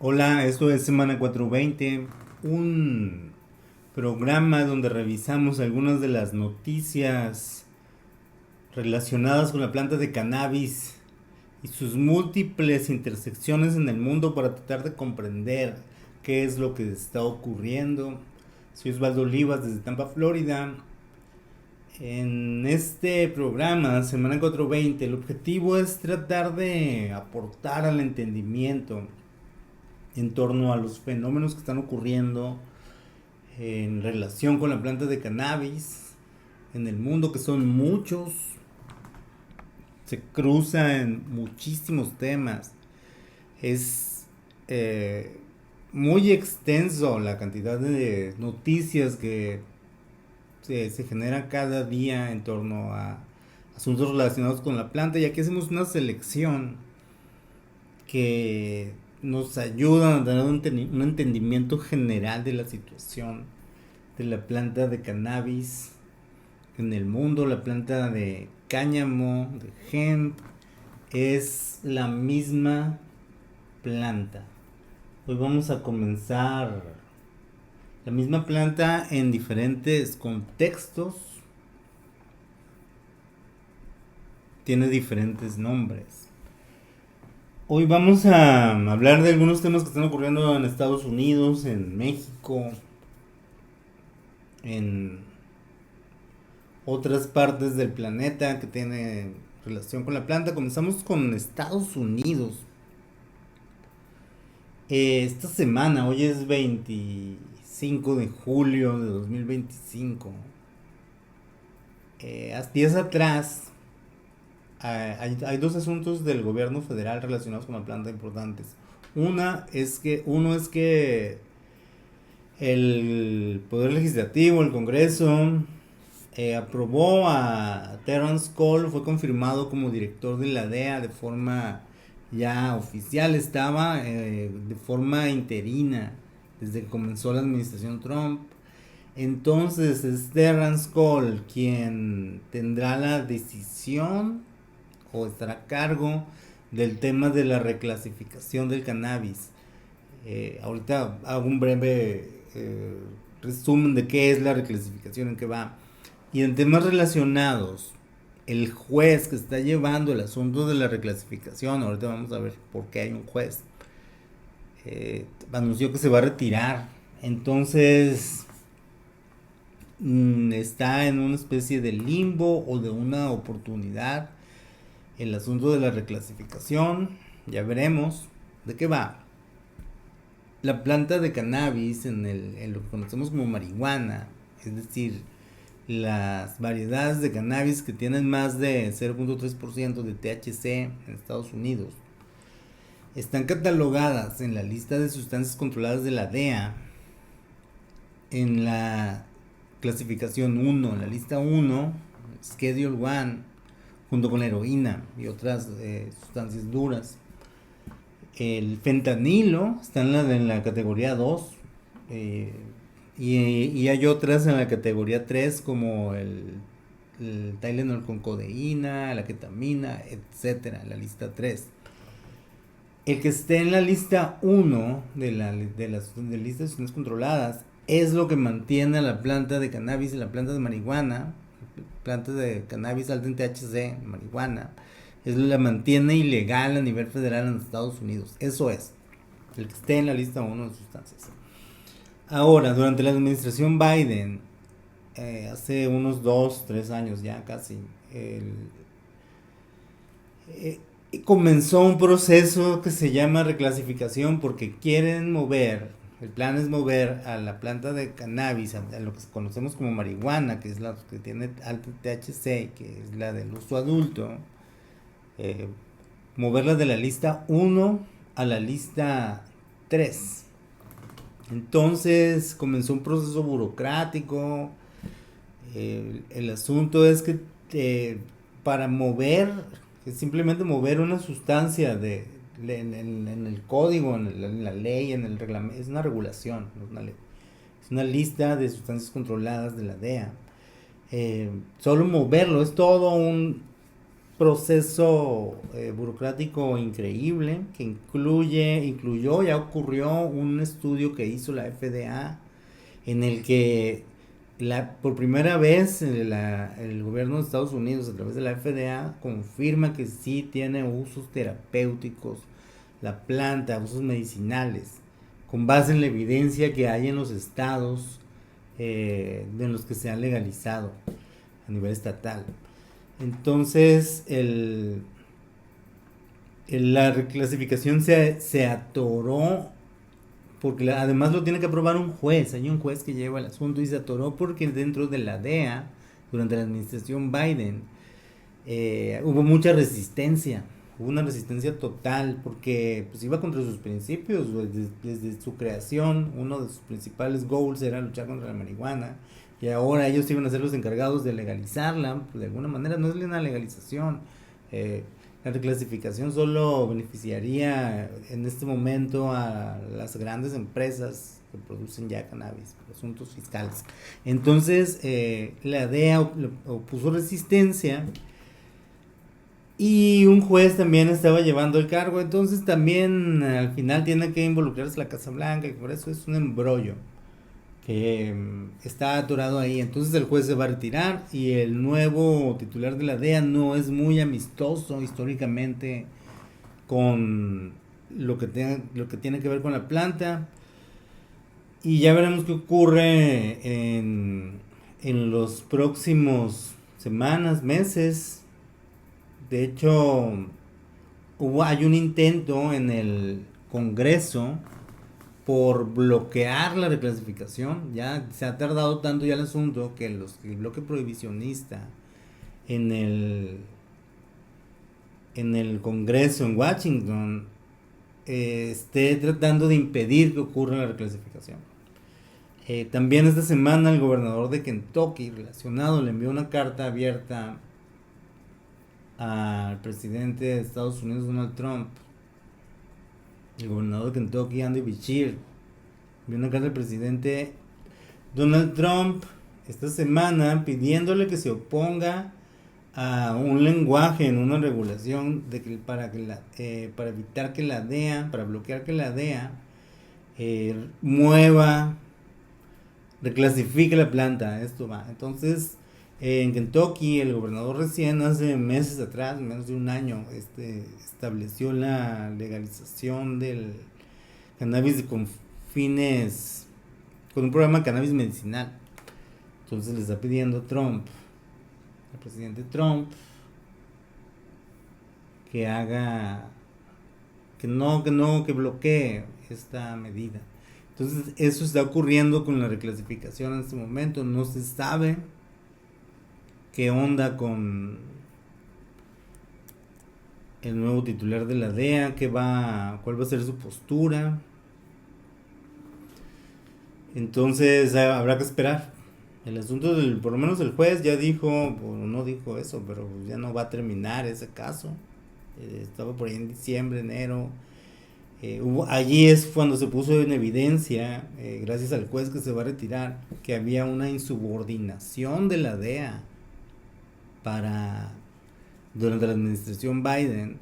Hola, esto es Semana 420, un programa donde revisamos algunas de las noticias relacionadas con la planta de cannabis y sus múltiples intersecciones en el mundo para tratar de comprender qué es lo que está ocurriendo. Soy Osvaldo Olivas desde Tampa, Florida. En este programa, Semana 420, el objetivo es tratar de aportar al entendimiento en torno a los fenómenos que están ocurriendo en relación con la planta de cannabis en el mundo, que son muchos, se cruza en muchísimos temas. Es muy extenso la cantidad de noticias que se genera cada día en torno a asuntos relacionados con la planta, y aquí hacemos una selección que nos ayudan a tener un entendimiento general de la situación de la planta de cannabis en el mundo. La planta de cáñamo, de hemp, es la misma planta. Hoy vamos a comenzar la misma planta en diferentes contextos. Tiene diferentes nombres. Hoy vamos a hablar de algunos temas que están ocurriendo en Estados Unidos, en México, en otras partes del planeta que tienen relación con la planta. Comenzamos con Estados Unidos. Esta semana, hoy es 25 de julio de 2025. Días atrás, hay dos asuntos del gobierno federal relacionados con la planta importantes. Uno es que el Poder Legislativo, el Congreso, aprobó a Terrence Cole, fue confirmado como director de la DEA de forma ya oficial. Estaba de forma interina desde que comenzó la administración Trump. Entonces es Terrence Cole quien tendrá la decisión o estará a cargo del tema de la reclasificación del cannabis. Ahorita hago un breve resumen de qué es la reclasificación, en qué va. Y en temas relacionados, el juez que está llevando el asunto de la reclasificación, ahorita vamos a ver por qué hay un juez, anunció que se va a retirar. Entonces está en una especie de limbo o de una oportunidad el asunto de la reclasificación. Ya veremos de qué va. La planta de cannabis en lo que conocemos como marihuana, es decir, las variedades de cannabis que tienen más de 0.3% de THC en Estados Unidos, están catalogadas en la lista de sustancias controladas de la DEA en la clasificación 1, en la lista 1, Schedule 1, junto con la heroína y otras sustancias duras. El fentanilo está en la categoría 2, eh, y hay otras en la categoría 3 como el Tylenol con codeína, la ketamina, etcétera, la lista 3. El que esté en la lista 1 de lista de sustancias controladas es lo que mantiene a la planta de cannabis y la planta de marihuana, planta de cannabis alta en THC, marihuana, la mantiene ilegal a nivel federal en Estados Unidos. Eso es, el que esté en la lista 1 de sustancias. Ahora, durante la administración Biden, hace unos 2, 3 años ya casi, eh, comenzó un proceso que se llama reclasificación porque quieren mover, el plan es mover a la planta de cannabis, a lo que conocemos como marihuana, que es la que tiene alto THC, que es la del uso adulto, eh, moverla de la lista 1 a la lista 3. Entonces comenzó un proceso burocrático. El asunto es que para mover, simplemente mover una sustancia en el código, en la ley, en el reglamento, es una regulación, no es una ley. Es una lista de sustancias controladas de la DEA. Solo moverlo es todo proceso burocrático increíble que incluyó, ya ocurrió un estudio que hizo la FDA en el que por primera vez el gobierno de Estados Unidos a través de la FDA confirma que sí tiene usos terapéuticos la planta, usos medicinales, con base en la evidencia que hay en los estados en los que se han legalizado a nivel estatal. Entonces la reclasificación se atoró porque además lo tiene que aprobar un juez. Hay un juez que lleva el asunto y se atoró porque dentro de la DEA, durante la administración Biden, hubo mucha resistencia. Hubo una resistencia total porque pues iba contra sus principios. Desde su creación, uno de sus principales goals era luchar contra la marihuana. Y ahora ellos iban a ser los encargados de legalizarla. Pues de alguna manera no es una legalización. La reclasificación solo beneficiaría en este momento a las grandes empresas que producen ya cannabis por asuntos fiscales. Entonces la DEA opuso resistencia y un juez también estaba llevando el cargo. Entonces también al final tiene que involucrarse la Casa Blanca y por eso es un embrollo que está atorado ahí. Entonces el juez se va a retirar y el nuevo titular de la DEA no es muy amistoso históricamente con lo que tiene que ver con la planta. Y ya veremos qué ocurre en los próximos semanas, meses. De hecho, hay un intento en el Congreso por bloquear la reclasificación. Ya se ha tardado tanto ya el asunto que el bloque prohibicionista en el Congreso en Washington esté tratando de impedir que ocurra la reclasificación. También esta semana el gobernador de Kentucky relacionado le envió una carta abierta al presidente de Estados Unidos, Donald Trump. El gobernador de Kentucky, Andy Beshear, envió una carta al presidente Donald Trump esta semana pidiéndole que se oponga a un lenguaje en una regulación para evitar que la DEA, para bloquear que la DEA reclasifique la planta. Esto va. Entonces, en Kentucky, el gobernador recién hace meses atrás, menos de un año, estableció la legalización del cannabis con un programa de cannabis medicinal. Entonces le está pidiendo a Trump, al presidente Trump, que bloquee esta medida. Entonces eso está ocurriendo con la reclasificación en este momento. No se sabe qué onda con el nuevo titular de la DEA, cuál va a ser su postura. Entonces habrá que esperar. El asunto por lo menos el juez ya dijo, o no dijo eso, pero ya no va a terminar ese caso. Estaba por ahí en diciembre, enero. Allí es cuando se puso en evidencia, gracias al juez que se va a retirar, que había una insubordinación de la DEA durante la administración Biden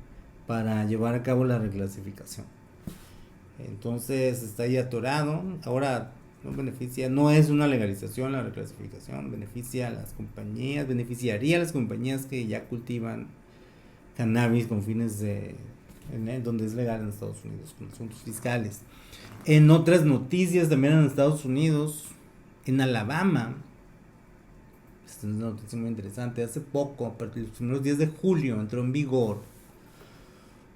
para llevar a cabo la reclasificación. Entonces está ahí atorado. Ahora no es una legalización la reclasificación, beneficiaría a las compañías que ya cultivan cannabis con fines donde es legal en Estados Unidos, con asuntos fiscales. En otras noticias también en Estados Unidos, en Alabama, esta es una noticia muy interesante, hace poco, a partir de los primeros días de julio, entró en vigor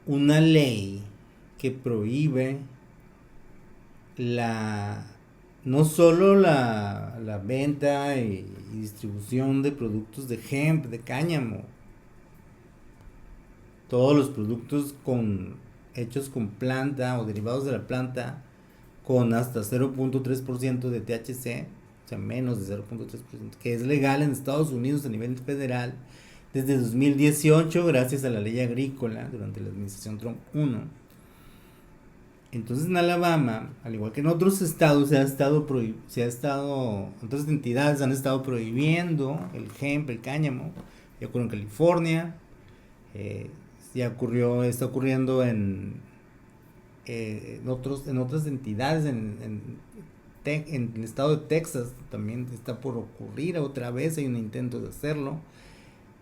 una ley que prohíbe no solo la venta y distribución de productos de hemp, de cáñamo, todos los productos hechos con planta o derivados de la planta con hasta 0.3% de THC, o sea menos de 0.3%, que es legal en Estados Unidos a nivel federal desde 2018 gracias a la ley agrícola durante la administración Trump 1. Entonces en Alabama, al igual que en otros estados, otras entidades han estado prohibiendo el hemp, el cáñamo. Ya ocurrió en California, Eh, ya está ocurriendo en otras entidades, en el estado de Texas también está por ocurrir otra vez, hay un intento de hacerlo.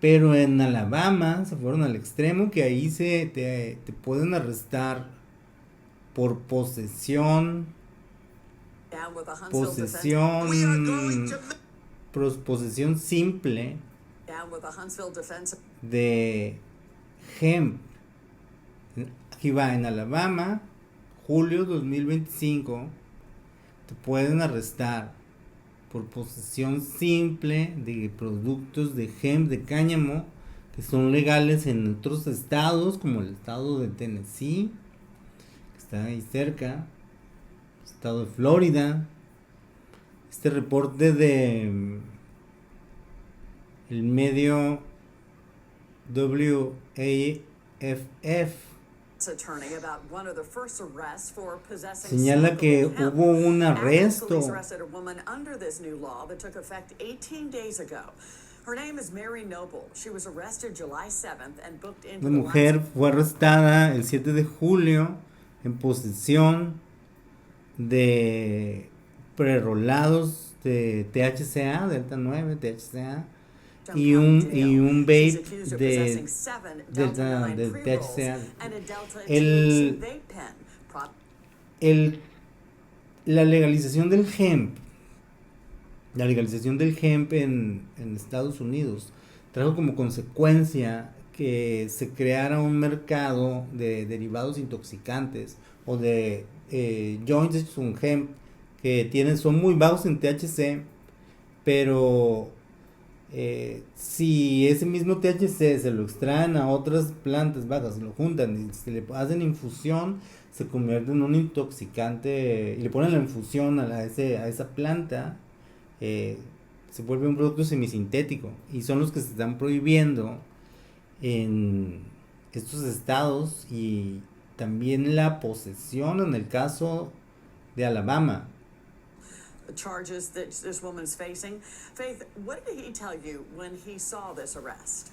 Pero en Alabama se fueron al extremo que ahí te pueden arrestar por posesión, posesión simple de hemp. Aquí va, en Alabama, julio 2025, te pueden arrestar por posesión simple de productos de hemp, de cáñamo, que son legales en otros estados, como el estado de Tennessee, que está ahí cerca, el estado de Florida. Este reporte de el medio WAFF señala que hubo un arresto. Una mujer fue arrestada el 7 de julio en posesión de prerolados de THCA, Delta 9, THCA, y un vape de THCA. La legalización del hemp, en Estados Unidos trajo como consecuencia que se creara un mercado de derivados intoxicantes o de joints con hemp que son muy bajos en THC, pero si ese mismo THC se lo extraen a otras plantas bajas, se lo juntan y se le hacen infusión, se convierte en un intoxicante y le ponen la infusión a esa planta, se vuelve un producto semisintético y son los que se están prohibiendo en estos estados, y también la posesión en el caso de Alabama. Charges that this woman's facing. Faith, what did he tell you when he saw this arrest?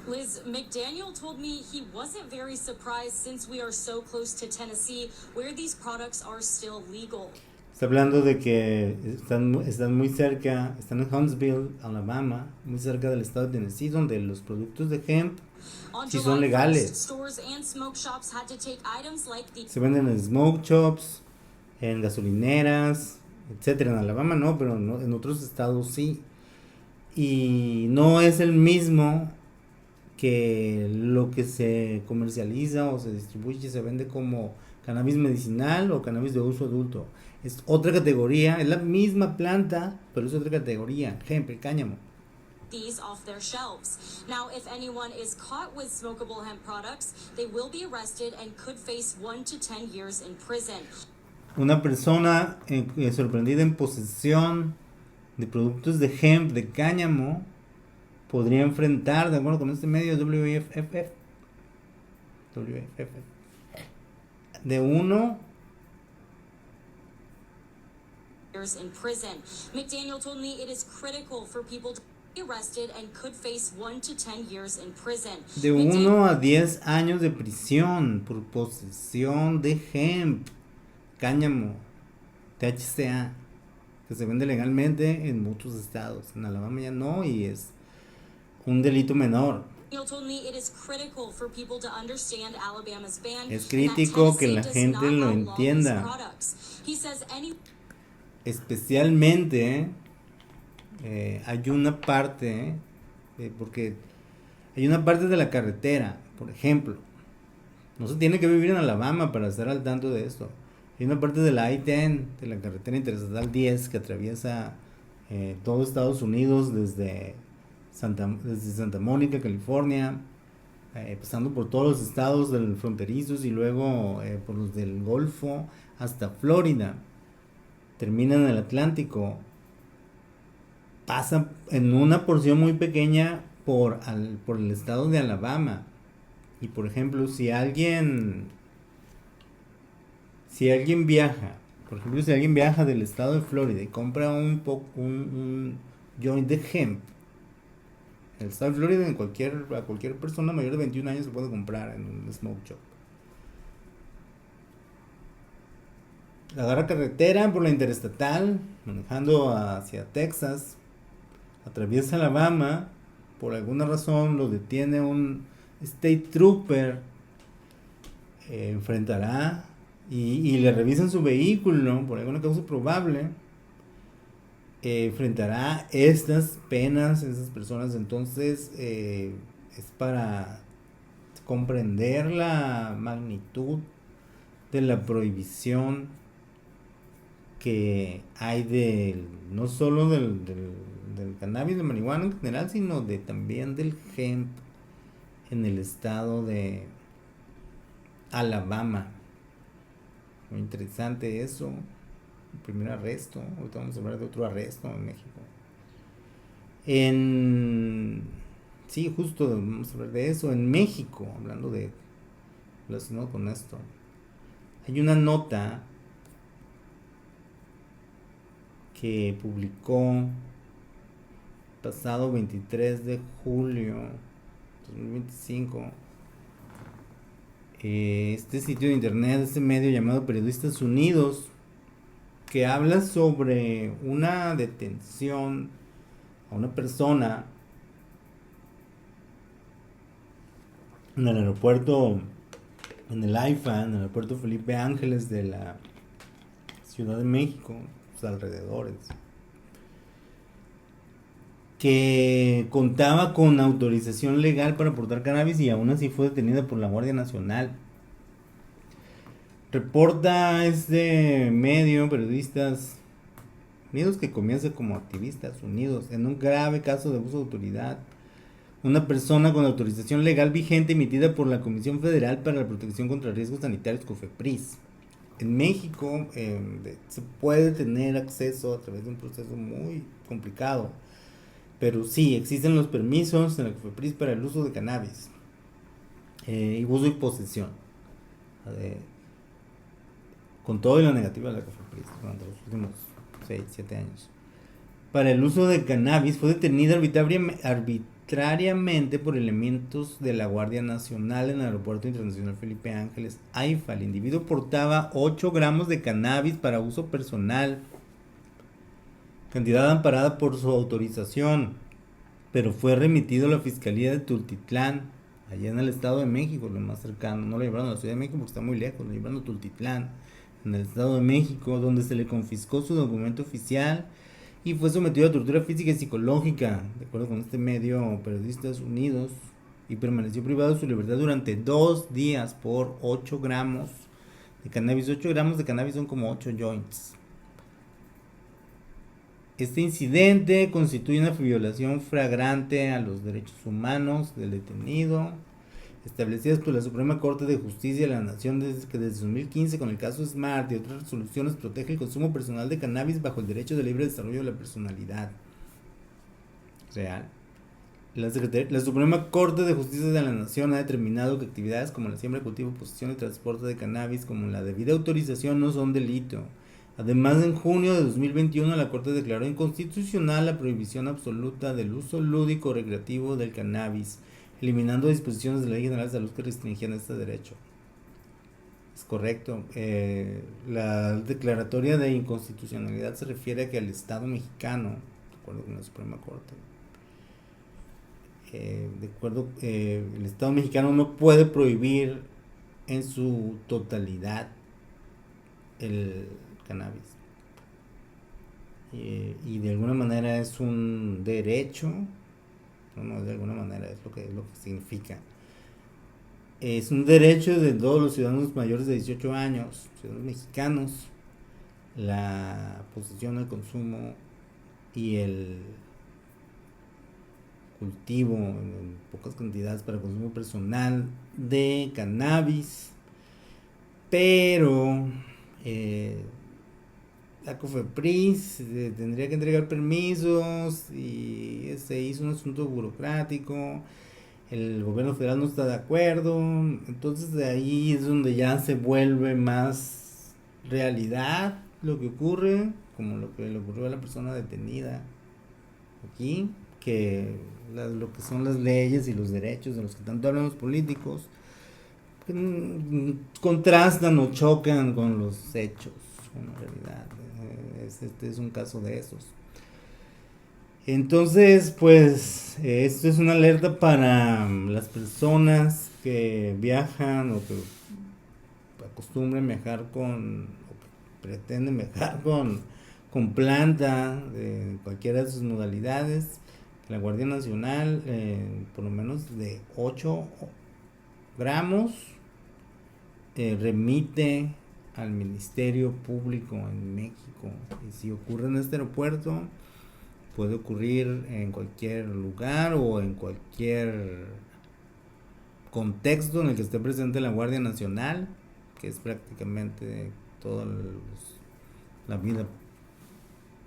Liz, McDaniel told me he wasn't very surprised since we are so close to Tennessee, where these products are still legal. Está hablando de que están muy cerca, están en Huntsville, Alabama, muy cerca del estado de Tennessee, donde los productos de hemp sí son legales. Se venden en smoke shops, en gasolineras, etcétera. En Alabama no, pero en otros estados sí. Y no es el mismo que lo que se comercializa o se distribuye y se vende como cannabis medicinal o cannabis de uso adulto. Es otra categoría, es la misma planta, pero es otra categoría, hemp, el cáñamo. These off their shelves. Now, if anyone is caught with smokable hemp products, they will be arrested and could face 1 to 10 years in prison. Una persona sorprendida en posesión de productos de hemp, de cáñamo, podría enfrentar, de acuerdo con este medio WFF, de 1 years in prison. McDaniel told me it is critical for people to be arrested and could face 1 to 10 years in prison. De 1 a 10 años de prisión por posesión de hemp, cáñamo, THCA, que se vende legalmente en muchos estados. En Alabama ya no, y es un delito menor. Es crítico que la gente lo entienda. Especialmente hay una parte, porque hay una parte de la carretera, por ejemplo, no se tiene que vivir en Alabama para estar al tanto de esto. Hay una parte de la I-10, de la carretera interestatal 10, que atraviesa todo Estados Unidos desde Santa Mónica, California, pasando por todos los estados del fronterizos y luego por los del Golfo hasta Florida. Termina en el Atlántico, pasa en una porción muy pequeña por el estado de Alabama. Y por ejemplo, si alguien viaja, del estado de Florida y compra un joint de hemp, En el estado de Florida, a cualquier persona mayor de 21 años se puede comprar en un smoke shop. Agarra carretera por la interestatal, manejando hacia Texas, atraviesa Alabama, por alguna razón lo detiene un state trooper, enfrentará y le revisan su vehículo por alguna causa probable, enfrentará estas penas, esas personas. Entonces es para comprender la magnitud de la prohibición que hay no solo del cannabis, de marihuana en general, sino también del hemp en el estado de Alabama. Muy interesante eso. El primer arresto. Ahorita vamos a hablar de otro arresto en México. Sí, justo vamos a hablar de eso. En México, hablando de relacionado con esto, hay una nota que publicó pasado 23 de julio 2025 este sitio de internet, este medio llamado Periodistas Unidos, que habla sobre una detención a una persona en el aeropuerto, en el AIFA, en el aeropuerto Felipe Ángeles de la Ciudad de México, sus alrededores, que contaba con autorización legal para portar cannabis y aún así fue detenida por la Guardia Nacional. Reporta este medio, Periodistas Unidos, que comienza como Activistas Unidos, en un grave caso de abuso de autoridad. Una persona con autorización legal vigente emitida por la Comisión Federal para la Protección contra Riesgos Sanitarios, COFEPRIS. En México se puede tener acceso a través de un proceso muy complicado, pero sí, existen los permisos en la COFEPRIS para el uso de cannabis, y uso y posesión, con todo y la negativa de la COFEPRIS durante los últimos 6-7 años. Para el uso de cannabis fue detenida arbitrariamente por elementos de la Guardia Nacional en el Aeropuerto Internacional Felipe Ángeles, AIFA. El individuo portaba 8 gramos de cannabis para uso personal, cantidad amparada por su autorización, pero fue remitido a la Fiscalía de Tultitlán, allá en el Estado de México, lo más cercano. No lo llevaron a la Ciudad de México porque está muy lejos, lo llevaron a Tultitlán, en el Estado de México, donde se le confiscó su documento oficial y fue sometido a tortura física y psicológica, de acuerdo con este medio Periodistas Unidos, y permaneció privado de su libertad durante 2 días por 8 gramos de cannabis. 8 gramos de cannabis son como 8 joints. Este incidente constituye una violación flagrante a los derechos humanos del detenido, establecidas por la Suprema Corte de Justicia de la Nación desde 2015 con el caso Smart y otras resoluciones, protege el consumo personal de cannabis bajo el derecho de libre desarrollo de la personalidad real. La Suprema Corte de Justicia de la Nación ha determinado que actividades como la siembra, cultivo, posesión y transporte de cannabis, como la debida autorización, no son delito. Además, en junio de 2021 la Corte declaró inconstitucional la prohibición absoluta del uso lúdico recreativo del cannabis, eliminando disposiciones de la Ley General de Salud que restringían este derecho. Es correcto. La declaratoria de inconstitucionalidad se refiere a que el Estado mexicano, de acuerdo con la Suprema Corte, el Estado mexicano no puede prohibir en su totalidad el cannabis. Y de alguna manera es un derecho. No, de alguna manera es lo que significa. Es un derecho de todos los ciudadanos mayores de 18 años, ciudadanos mexicanos, la posesión, el consumo y el cultivo en pocas cantidades para consumo personal de cannabis. Pero la COFEPRIS tendría que entregar permisos y se hizo un asunto burocrático. El gobierno federal no está de acuerdo, entonces de ahí es donde ya se vuelve más realidad lo que ocurre, como lo que le ocurrió a la persona detenida aquí, lo que son las leyes y los derechos de los que tanto hablan los políticos contrastan o chocan con los hechos, con la realidad. Este es un caso de esos. Entonces, pues, esto es una alerta para las personas que viajan o que acostumbran viajar o que pretenden viajar con planta de cualquiera de sus modalidades. La Guardia Nacional, por lo menos de 8 gramos, remite al Ministerio Público en México. Y si ocurre en este aeropuerto, puede ocurrir en cualquier lugar o en cualquier contexto en el que esté presente la Guardia Nacional, que es prácticamente toda la vida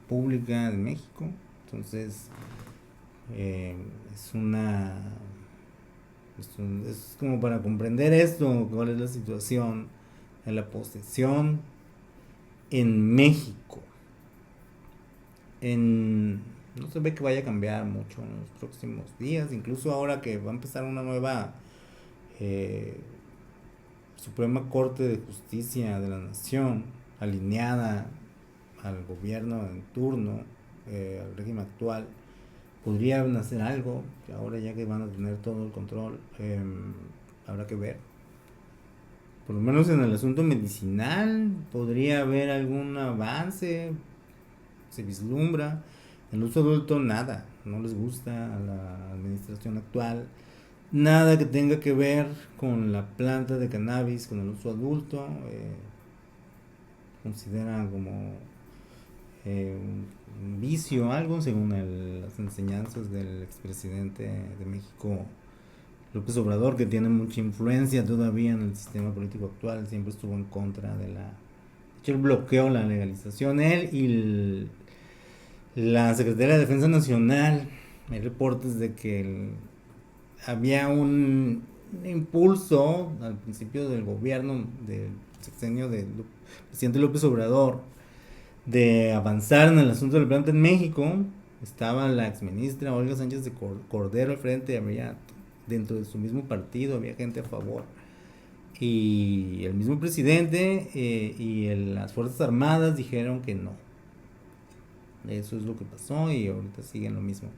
pública de México. Entonces, es como para comprender esto, cuál es la situación de la posesión en México. No se ve que vaya a cambiar mucho en los próximos días, incluso ahora que va a empezar una nueva Suprema Corte de Justicia de la Nación, alineada al gobierno en turno, al régimen actual. Podrían hacer algo, ahora ya que van a tener todo el control, habrá que ver. Por lo menos en el asunto medicinal podría haber algún avance, se vislumbra. El uso adulto nada, no les gusta a la administración actual, nada que tenga que ver con la planta de cannabis, con el uso adulto. Consideran como un vicio, algo, según las enseñanzas del expresidente de México, López Obrador, que tiene mucha influencia todavía en el sistema político actual. Siempre estuvo en contra de de hecho, él bloqueó la legalización, él y la Secretaría de Defensa Nacional. Hay reportes de que había un impulso al principio del gobierno del sexenio del presidente López Obrador de avanzar en el asunto del planta en México. Estaba la exministra Olga Sánchez de Cordero al frente, había dentro de su mismo partido, había gente a favor, y el mismo presidente y las Fuerzas Armadas dijeron que no. Eso es lo que pasó y ahorita siguen lo mismo.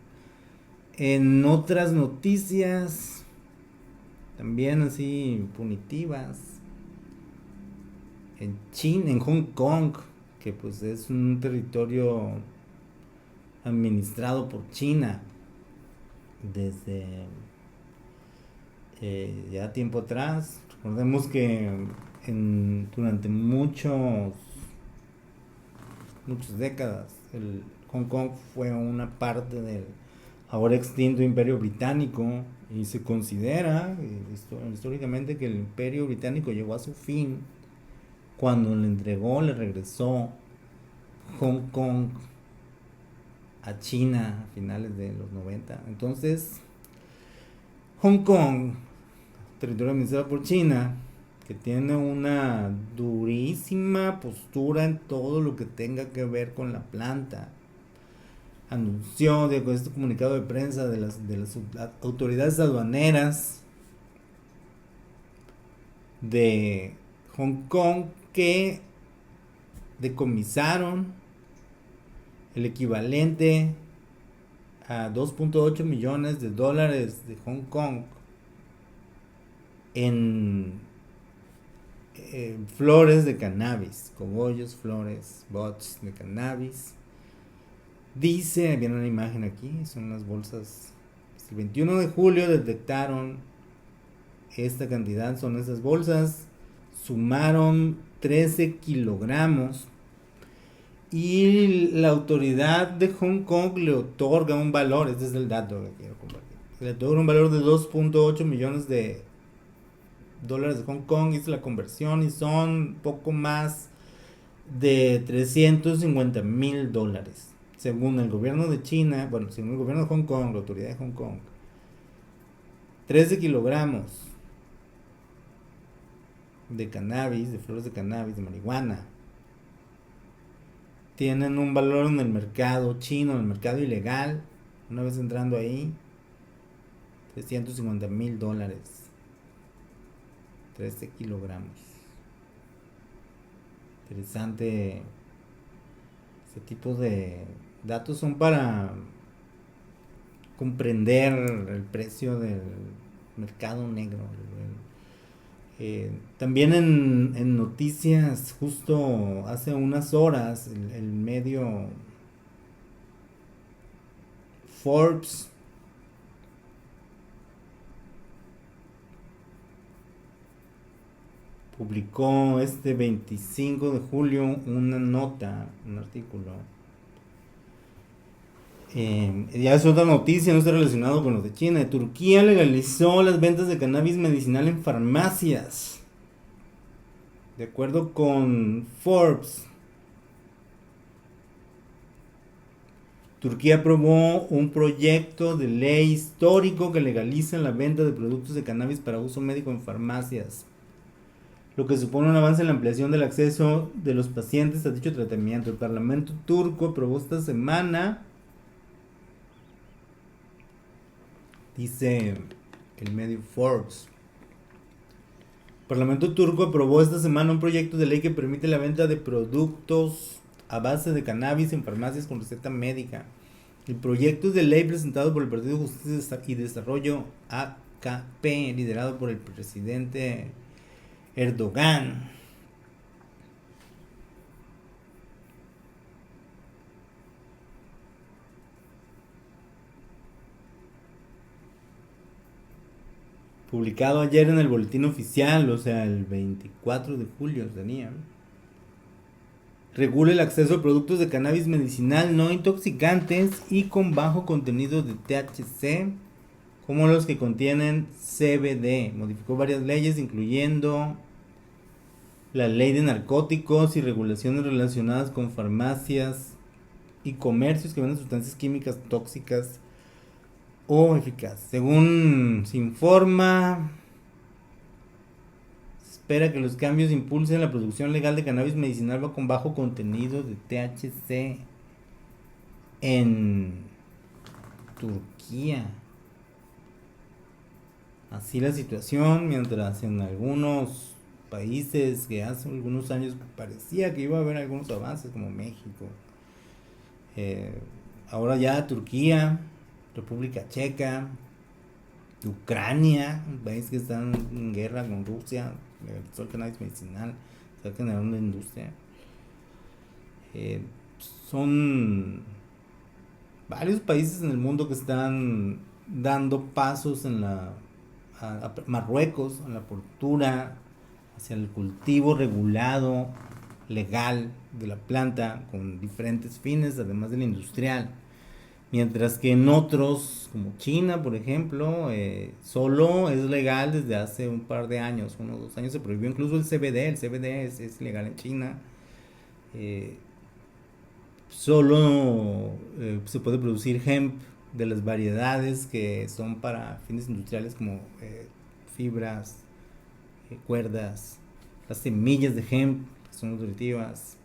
En otras noticias también así punitivas, en China, en Hong Kong, que pues es un territorio administrado por China desde ya tiempo atrás. Recordemos que durante muchas décadas Hong Kong fue una parte del ahora extinto Imperio Británico, y se considera históricamente que el Imperio Británico llegó a su fin cuando le regresó Hong Kong a China a finales de los 90. Entonces, Hong Kong, territorio administrado por China, que tiene una durísima postura en todo lo que tenga que ver con la planta, anunció con este comunicado de prensa de las autoridades aduaneras de Hong Kong que decomisaron el equivalente a 2.8 millones de dólares de Hong Kong en flores de cannabis, cogollos, flores, buds de cannabis. Dice, viene una imagen aquí, son las bolsas. El 21 de julio detectaron esta cantidad, son esas bolsas, sumaron 13 kilogramos, y la autoridad de Hong Kong le otorga un valor, este es el dato que quiero compartir, le otorga un valor de 2.8 millones de dólares de Hong Kong. Hizo la conversión y son poco más de 350,000 dólares. Según el gobierno de China, según el gobierno de Hong Kong, la autoridad de Hong Kong, 13 kilogramos de cannabis, de flores de cannabis, de marihuana, tienen un valor en el mercado chino, en el mercado ilegal, Una vez entrando ahí, $350,000. 13 kilogramos. Interesante. Este tipo de datos son para comprender el precio del mercado negro. También en noticias, justo hace unas horas, el medio Forbes publicó este 25 de julio una nota, un artículo. Ya es otra noticia, no está relacionado con lo de China. Turquía legalizó las ventas de cannabis medicinal en farmacias. De acuerdo con Forbes, Turquía aprobó un proyecto de ley histórico que legaliza la venta de productos de cannabis para uso médico en farmacias, lo que supone un avance en la ampliación del acceso de los pacientes a dicho tratamiento. El Parlamento turco aprobó esta semana, dice el medio Forbes, el Parlamento turco aprobó esta semana un proyecto de ley que permite la venta de productos a base de cannabis en farmacias con receta médica. El proyecto de ley presentado por el Partido de Justicia y Desarrollo AKP, liderado por el presidente Erdogan, publicado ayer en el boletín oficial, o sea, el 24 de julio tenía, regula el acceso a productos de cannabis medicinal no intoxicantes y con bajo contenido de THC, como los que contienen CBD. Modificó varias leyes, incluyendo la ley de narcóticos y regulaciones relacionadas con farmacias y comercios que venden sustancias químicas tóxicas o eficaces. Según se informa, espera que los cambios impulsen la producción legal de cannabis medicinal con bajo contenido de THC en Turquía. Así la situación, mientras en algunos países que hace algunos años parecía que iba a haber algunos avances, como México, ahora ya Turquía, República Checa, Ucrania, un país que está en guerra con Rusia, legalizó el cannabis medicinal, está generando una industria. Son varios países en el mundo que están dando pasos en Marruecos, en la apertura hacia el cultivo regulado, legal de la planta con diferentes fines, además del industrial. Mientras que en otros, como China, por ejemplo, solo es legal desde hace un par de años, 1 o 2 años se prohibió incluso el CBD. El CBD es legal en China. Solo se puede producir hemp de las variedades que son para fines industriales, como fibras, cuerdas, las semillas de hemp, que son nutritivas,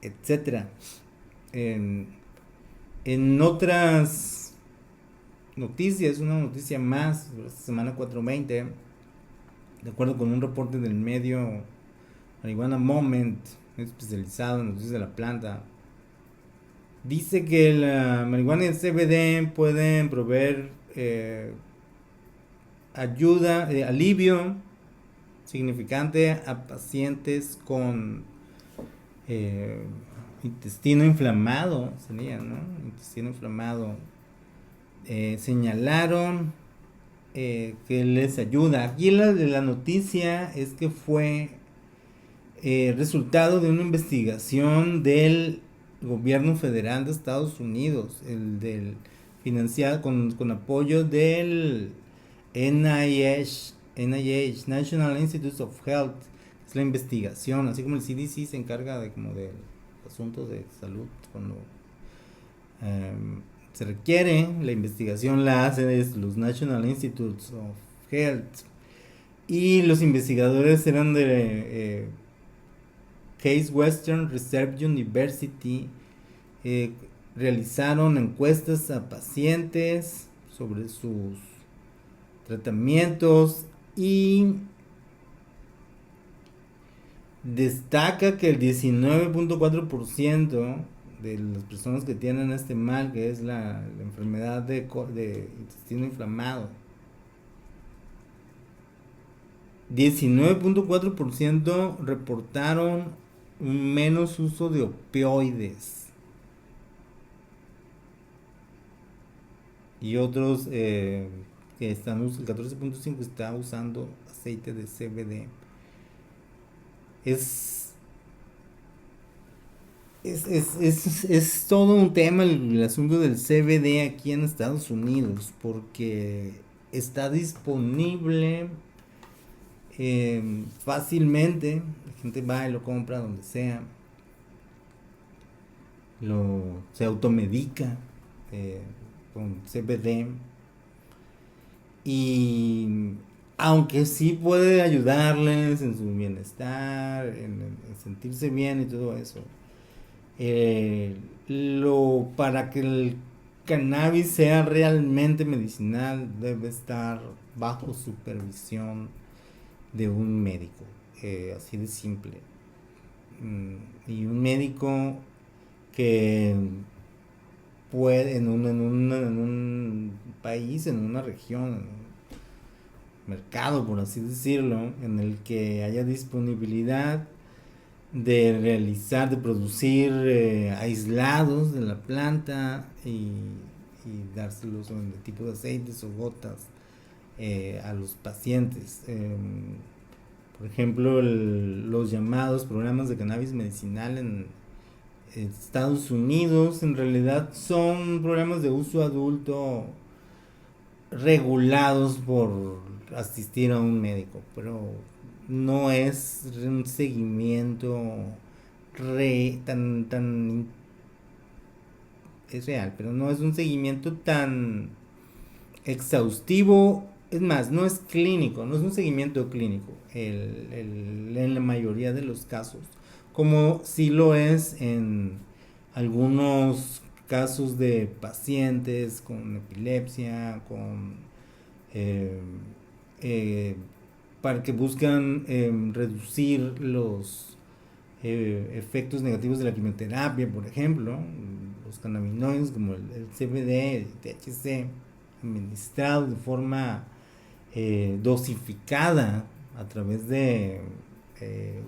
etcétera. En otras noticias, una noticia más, esta semana 420, de acuerdo con un reporte del medio Marijuana Moment, especializado en noticias de la planta, dice que la marihuana y el CBD pueden proveer ayuda, alivio significante a pacientes con intestino inflamado, sería, ¿no? Intestino inflamado. Señalaron que les ayuda. Aquí la noticia es que fue resultado de una investigación del gobierno federal de Estados Unidos, el del financiado con apoyo del NIH, National Institutes of Health. Es la investigación, así como el CDC se encarga de asuntos de salud cuando se requiere. La investigación la hacen los National Institutes of Health, y los investigadores eran de Case Western Reserve University, realizaron encuestas a pacientes sobre sus tratamientos y destaca que el 19.4% de las personas que tienen este mal, que es la enfermedad de intestino inflamado, 19.4% reportaron un menos uso de opioides. Y otros que están usando, el 14.5% está usando aceite de CBD. Es todo un tema el asunto del CBD aquí en Estados Unidos, porque está disponible fácilmente. La gente va y lo compra donde sea, se automedica con CBD, y aunque sí puede ayudarles en su bienestar, en sentirse bien y todo eso, para que el cannabis sea realmente medicinal debe estar bajo supervisión de un médico, así de simple. Y un médico que puede en un país, en una región, en un mercado, por así decirlo, en el que haya disponibilidad de realizar, de producir aislados de la planta y dárselos en el tipo de aceites o gotas a los pacientes. Por ejemplo, los llamados programas de cannabis medicinal en Estados Unidos en realidad son programas de uso adulto regulados por asistir a un médico, pero no es un seguimiento tan es real, pero no es un seguimiento tan exhaustivo. Es más, no es clínico, no es un seguimiento clínico en la mayoría de los casos, como sí lo es en algunos casos de pacientes con epilepsia, para que buscan reducir los efectos negativos de la quimioterapia, por ejemplo, los cannabinoides como el CBD, el THC, administrado de forma dosificada a través de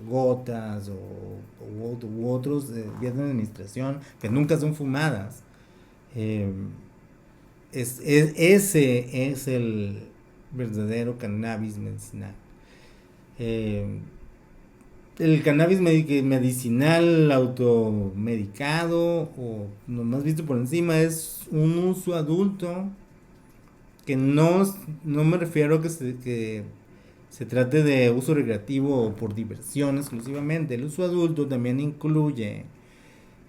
gotas u otros vías de administración que nunca son fumadas. Ese es el verdadero cannabis medicinal. El cannabis medicinal automedicado o nomás visto por encima es un uso adulto, que no me refiero a que se trate de uso recreativo o por diversión exclusivamente. El uso adulto también incluye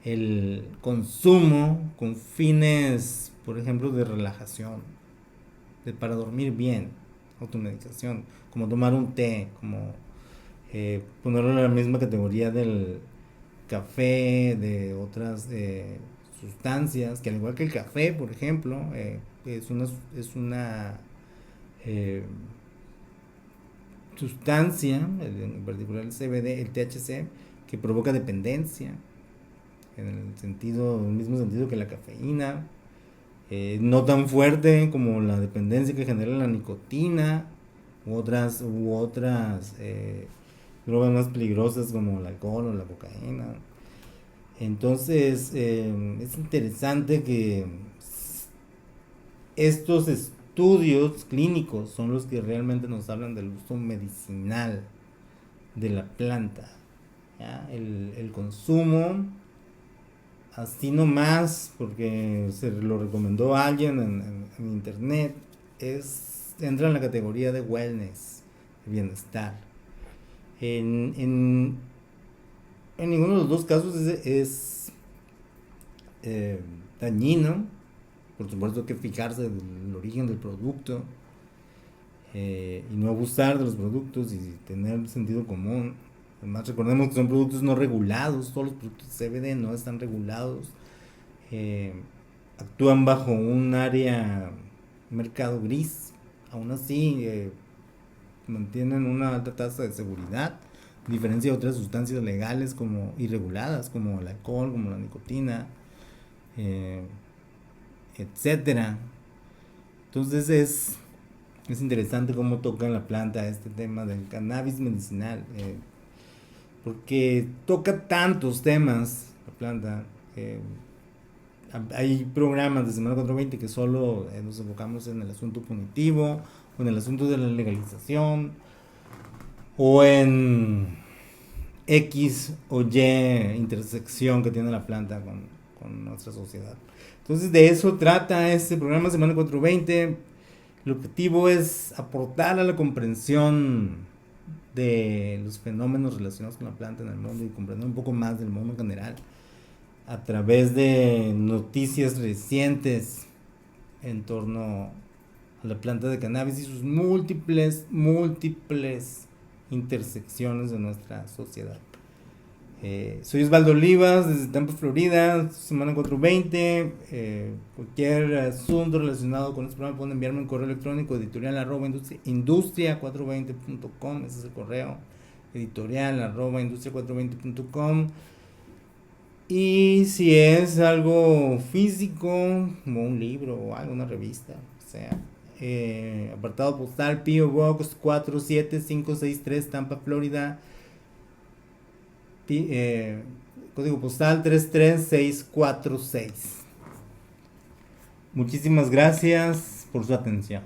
el consumo con fines, por ejemplo, de relajación, para dormir bien, automedicación, como tomar un té, como ponerlo en la misma categoría del café, de otras sustancias, que al igual que el café, por ejemplo, es una sustancia, en particular el CBD, el THC, que provoca dependencia, en el mismo sentido que la cafeína, no tan fuerte como la dependencia que genera la nicotina u otras drogas más peligrosas como el alcohol o la cocaína. Entonces es interesante que estos estudios clínicos son los que realmente nos hablan del uso medicinal de la planta, ¿ya? El consumo así nomás porque se lo recomendó alguien en internet entra en la categoría de wellness, bienestar. En ninguno de los dos casos es dañino. Por supuesto que fijarse del origen del producto y no abusar de los productos y tener sentido común. Además, recordemos que son productos no regulados, todos los productos CBD no están regulados actúan bajo un área mercado gris. Aún así mantienen una alta tasa de seguridad, a diferencia de otras sustancias legales como irreguladas, como el alcohol, como la nicotina, etcétera. Entonces es interesante cómo toca en la planta este tema del cannabis medicinal, porque toca tantos temas la planta. Hay programas de Semana 420 que solo nos enfocamos en el asunto punitivo, o en el asunto de la legalización, o en X o Y intersección que tiene la planta con nuestra sociedad. Entonces de eso trata este programa Semana 420. El objetivo es aportar a la comprensión de los fenómenos relacionados con la planta en el mundo y comprender un poco más del mundo en general a través de noticias recientes en torno a la planta de cannabis y sus múltiples intersecciones de nuestra sociedad. Soy Osvaldo Olivas desde Tampa, Florida, Semana 420. Cualquier asunto relacionado con este programa pueden enviarme un correo electrónico editorial@industria420.com. Ese es el correo, editorial@industria420.com. Y si es algo físico, como un libro o algo, una revista, o sea, apartado postal P.O. Box 47563, Tampa, Florida, código postal 33646. Muchísimas gracias por su atención.